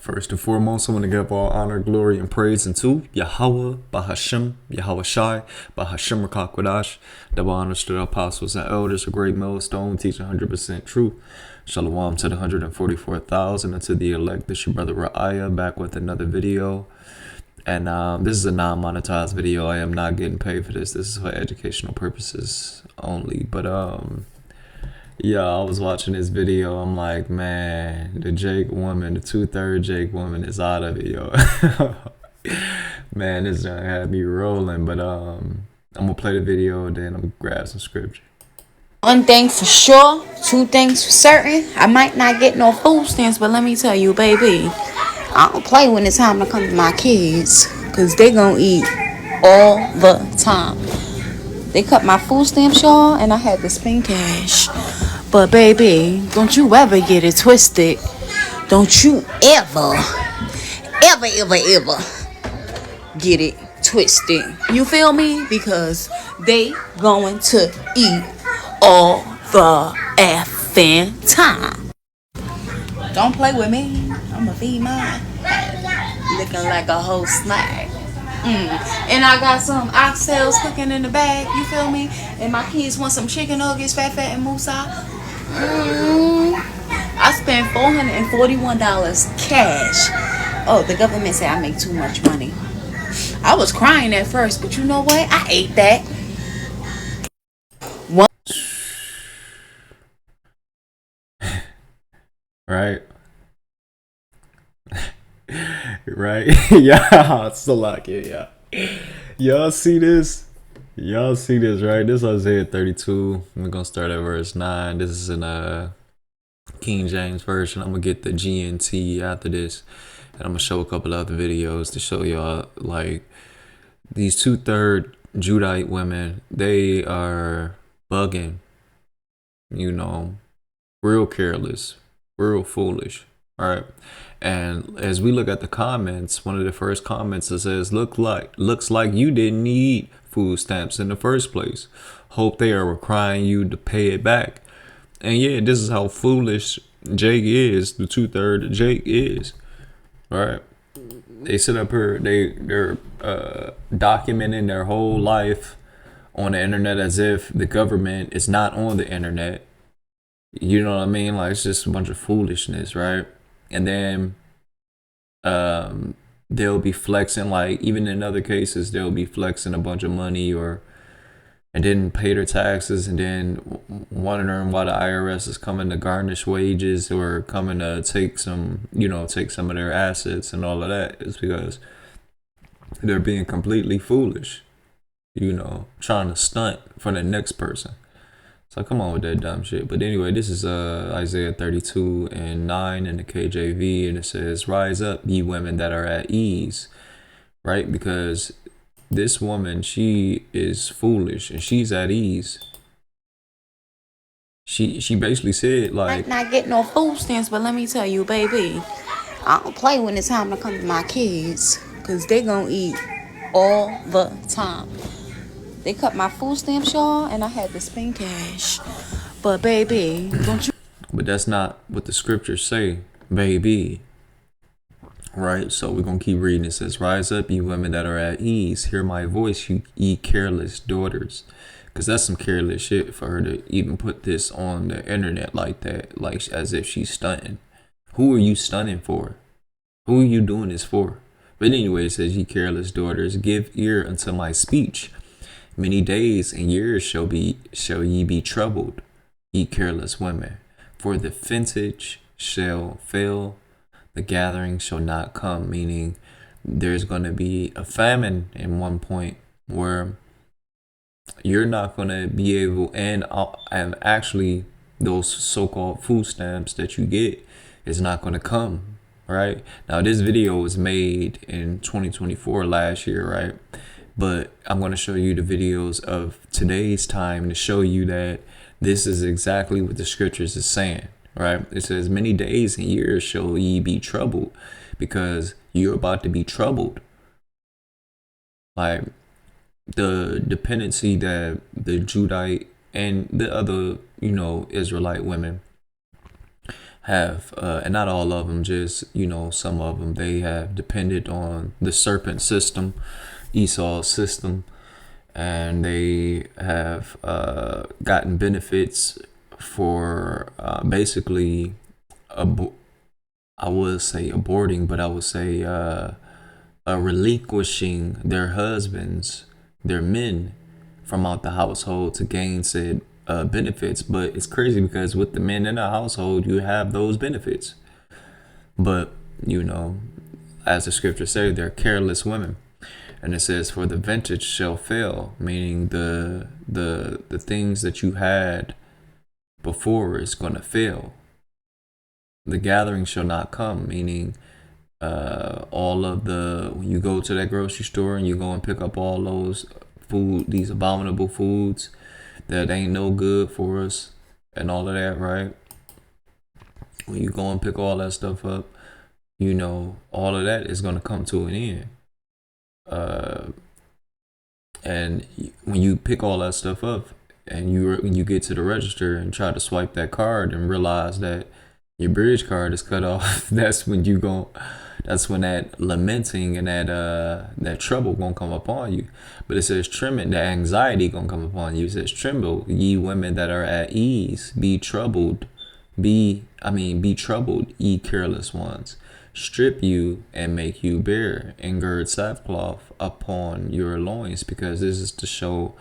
First and foremost, I want to give all honor, glory, and praise unto Yahweh, Bahashem, Yahweh Shai, Bahashem Rakakwadash, double honors to the apostles and elders, a great millstone, teaching 100% truth. Shalom to the 144,000 and to the elect. This your brother Ra'aya back with another video. And this is a non-monetized video. I am not getting paid for this. This is for educational purposes only. But yeah, I was watching this video. I'm like, man, the Jake woman, the 2/3 Jake woman is out of it, yo. Man, this junk had me rolling. But I'm gonna play the video, then I'm gonna grab some scripture. One thing for sure, two things for certain. I might not get no food stamps, but let me tell you, baby, I don't play when it's time to come to my kids, because they gonna eat all the time. They cut my food stamps, y'all, and I had to spend cash. But baby, don't you ever get it twisted. Don't you ever get it twisted. You feel me? Because they going to eat all the effing time. Don't play with me. I'ma feed mine. Looking like a whole snack. And I got some oxtails cooking in the bag. You feel me? And my kids want some chicken nuggets, fat and Musa. I spent $441 cash. Oh, the government said I make too much money. I was crying at first, but you know what? I ate that. Right? Right? Yeah, it's still like it, yeah. Y'all see this? Y'all see this, right? This is Isaiah 32. We're gonna start at verse 9. This is in King James Version. I'm gonna get the GNT after this. And I'm gonna show a couple other videos to show y'all, like, these 2/3 Judite women, they are bugging, you know, real careless, real foolish. All right. And as we look at the comments, one of the first comments that says, looks like you didn't need food stamps in the first place. Hope they are requiring you to pay it back. And yeah, this is how foolish Jake is. The 2/3 Jake is. All right. They sit up here, they're documenting their whole life on the internet as if the government is not on the internet. You know what I mean? Like, it's just a bunch of foolishness, right? And then they'll be flexing, like, even in other cases, they'll be flexing a bunch of money and then pay their taxes, and then wondering why the IRS is coming to garnish wages or coming to take some of their assets and all of that. Is because they're being completely foolish, trying to stunt for the next person. So come on with that dumb shit. But anyway, this is Isaiah 32 and 9 in the KJV, and it says, "Rise up, ye women that are at ease," right? Because this woman, she is foolish and she's at ease. She basically said, like, Might not get no food stamps, but let me tell you, baby, I don't play when it's time to come to my kids, because they gonna eat all the time. They cut my food stamps, y'all, and I had to spend cash. But baby, don't you? But that's not what the scriptures say, baby. Right? So we're gonna keep reading. It says, "Rise up, you women that are at ease. Hear my voice, you ye careless daughters." Because that's some careless shit for her to even put this on the internet like that, like as if she's stunting. Who are you stunting for? Who are you doing this for? But anyway, it says, "Ye careless daughters, give ear unto my speech. Many days and years shall ye be troubled, ye careless women. For the vintage shall fail, the gathering shall not come," meaning there's going to be a famine in one point where you're not going to be able, and actually those so-called food stamps that you get is not going to come. Right now, this video was made in 2024, last year, right? But I'm going to show you the videos of today's time to show you that this is exactly what the scriptures is saying, right? It says, "Many days and years shall ye be troubled," because you're about to be troubled. Like, the dependency that the Judite and the other, Israelite women have, and not all of them, just, some of them, they have depended on the serpent system, Esau's system, and they have gotten benefits for basically, I would say aborting, but I would say relinquishing their husbands, their men, from out the household to gain said benefits. But it's crazy because with the men in the household, you have those benefits. But, as the scripture says, they're careless women. And it says, for the vintage shall fail, meaning the things that you had before is going to fail. The gathering shall not come, meaning all of when you go to that grocery store and you go and pick up all those these abominable foods that ain't no good for us and all of that, right? When you go and pick all that stuff up, all of that is going to come to an end. And when you pick all that stuff up and you get to the register and try to swipe that card and realize that your bridge card is cut off, that's when that lamenting and that trouble gonna come upon you. But it says trembling, the anxiety gonna come upon you. It says, tremble, ye women that are at ease, be troubled, be troubled, ye careless ones. Strip you and make you bare, and gird sackcloth upon your loins, because this is to show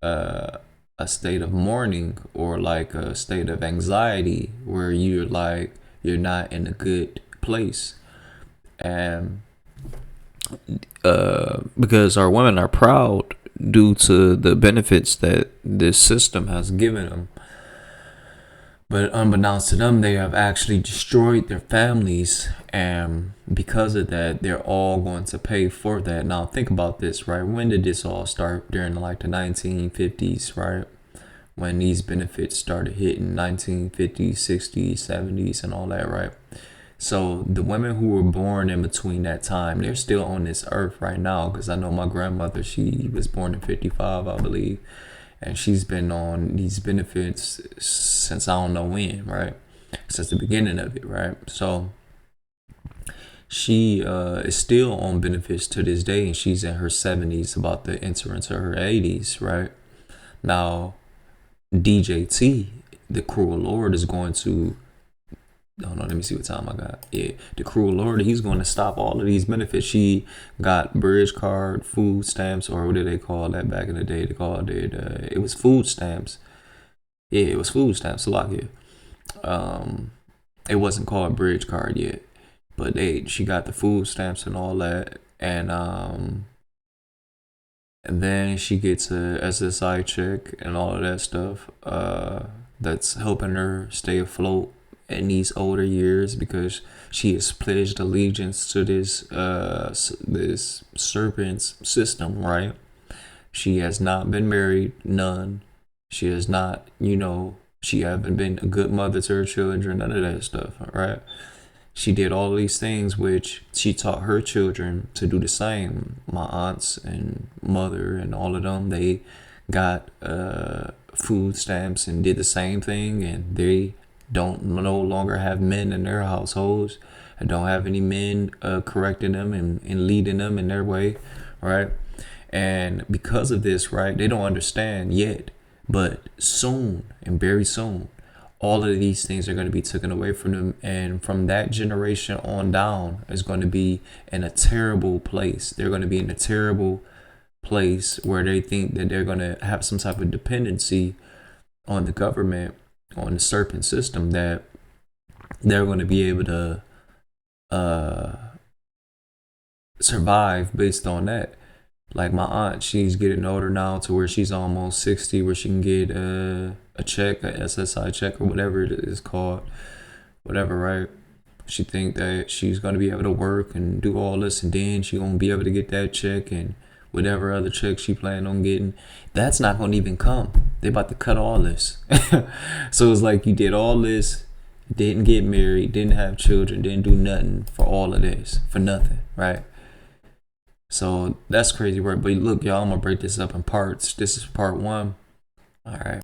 a state of mourning, or like a state of anxiety where you're not in a good place. And because our women are proud due to the benefits that this system has given them. But unbeknownst to them, they have actually destroyed their families. And because of that, they're all going to pay for that. Now, think about this, right? When did this all start? During like the 1950s, right? When these benefits started hitting, 1950s, 60s, 70s, and all that, right? So the women who were born in between that time, they're still on this earth right now. Because I know my grandmother, she was born in 55, I believe. And she's been on these benefits since I don't know when, right? Since the beginning of it, right? So she is still on benefits to this day, and she's in her 70s, about to enter into her 80s, right? Now, DJT, the cruel Lord, is going to, hold on, let me see what time I got. Yeah, the cruel Lord, he's going to stop all of these benefits. She got bridge card, food stamps, or what did they call that back in the day? They called it, it was food stamps. Yeah, it was food stamps, Salakia. It wasn't called bridge card yet, but she got the food stamps and all that. And then she gets a SSI check and all of that stuff, that's helping her stay afloat in these older years, because she has pledged allegiance to this serpent's system, right? She has not been married, none. She has not, she haven't been a good mother to her children, none of that stuff, right? She did all these things which she taught her children to do the same. My aunts and mother and all of them, they got food stamps and did the same thing, and they don't no longer have men in their households, and don't have any men correcting them and leading them in their way, right? And because of this, right, they don't understand yet, but soon, and very soon, all of these things are going to be taken away from them, and from that generation on down is going to be in a terrible place. They're going to be in a terrible place where they think that they're going to have some type of dependency on the government, on the serpent system, that they're going to be able to survive based on that. Like my aunt, she's getting older now to where she's almost 60, where she can get a check, a SSI check, or whatever it is called, whatever, right? She think that she's going to be able to work and do all this, and then she's going to be able to get that check and whatever other check she planned on getting. That's not going to even come. They about to cut all this. So it's like you did all this, didn't get married, didn't have children, didn't do nothing for all of this, for nothing, right? So that's crazy work. But look, y'all, I'm going to break this up in parts. This is part 1. All right.